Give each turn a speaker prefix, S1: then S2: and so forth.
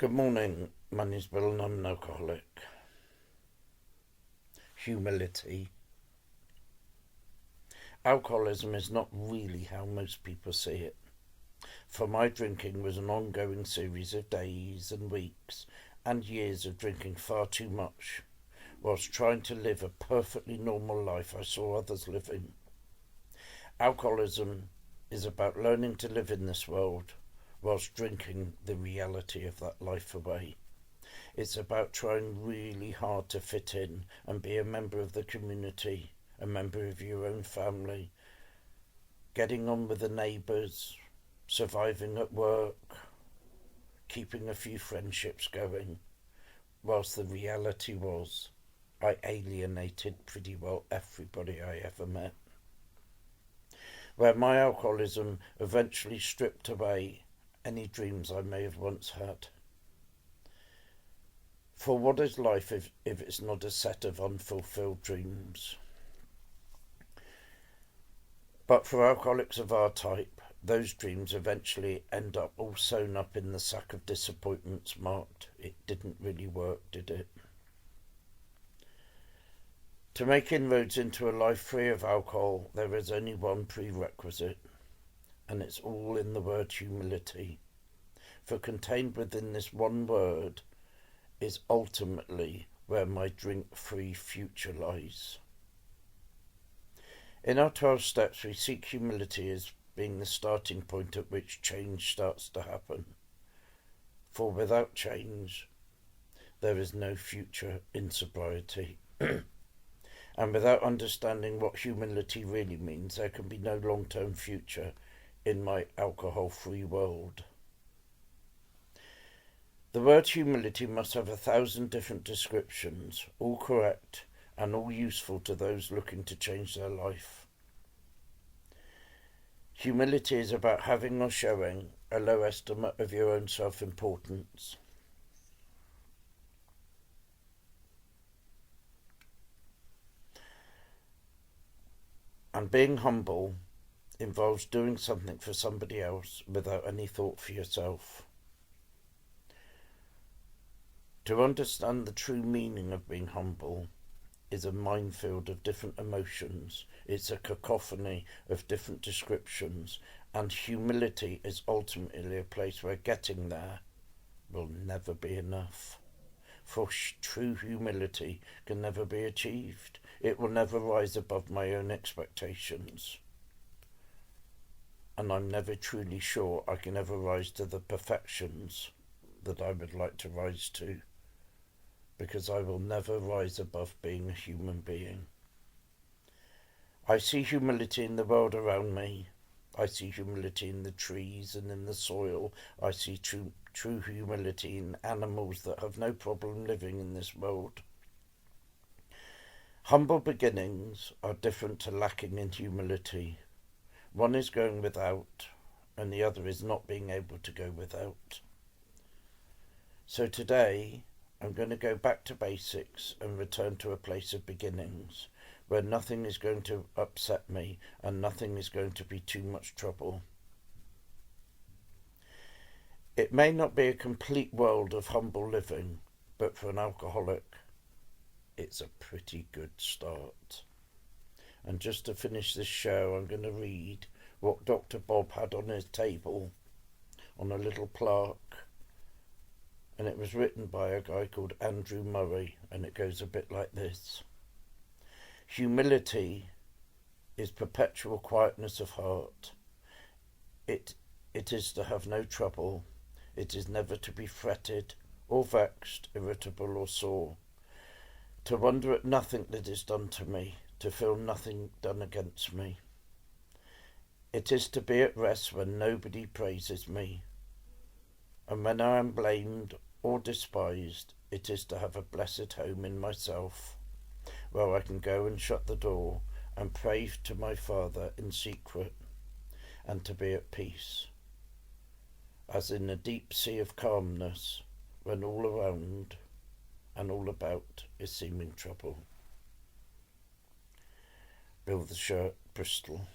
S1: Good morning, my name's Bill and I'm an alcoholic. Humility. Alcoholism is not really how most people see it. For my drinking was an ongoing series of days and weeks and years of drinking far too much, whilst trying to live a perfectly normal life I saw others living. Alcoholism is about learning to live in this world whilst drinking the reality of that life away. It's about trying really hard to fit in and be a member of the community, a member of your own family, getting on with the neighbours, surviving at work, keeping a few friendships going, whilst the reality was I alienated pretty well everybody I ever met. Where my alcoholism eventually stripped away any dreams I may have once had. For what is life if it's not a set of unfulfilled dreams? But for alcoholics of our type, those dreams eventually end up all sewn up in the sack of disappointments marked, "It didn't really work, did it?" To make inroads into a life free of alcohol, there is only one prerequisite, and it's all in the word humility. For contained within this one word is ultimately where my drink-free future lies. In our 12 steps, we seek humility as being the starting point at which change starts to happen. For without change, there is no future in sobriety. And without understanding what humility really means, there can be no long-term future in my alcohol-free world. The word humility must have 1,000 different descriptions, all correct and all useful to those looking to change their life. Humility is about having or showing a low estimate of your own self-importance. And being humble involves doing something for somebody else without any thought for yourself. To understand the true meaning of being humble is a minefield of different emotions. It's a cacophony of different descriptions, and humility is ultimately a place where getting there will never be enough. For true humility can never be achieved. It will never rise above my own expectations. And I'm never truly sure I can ever rise to the perfections that I would like to rise to, because I will never rise above being a human being. I see humility in the world around me. I see humility in the trees and in the soil. I see true humility in animals that have no problem living in this world. Humble beginnings are different to lacking in humility. One is going without, and the other is not being able to go without. So today, I'm going to go back to basics and return to a place of beginnings, where nothing is going to upset me and nothing is going to be too much trouble. It may not be a complete world of humble living, but for an alcoholic, it's a pretty good start. And just to finish this show, I'm going to read what Dr. Bob had on his table on a little plaque. And it was written by a guy called Andrew Murray, and it goes a bit like this. Humility is perpetual quietness of heart. It is to have no trouble. It is never to be fretted or vexed, irritable or sore. To wonder at nothing that is done to me, to feel nothing done against me. It is to be at rest when nobody praises me. And when I am blamed or despised, it is to have a blessed home in myself, where I can go and shut the door and pray to my Father in secret, and to be at peace, as in a deep sea of calmness, when all around and all about is seeming trouble. Bill the Shirt, Bristol.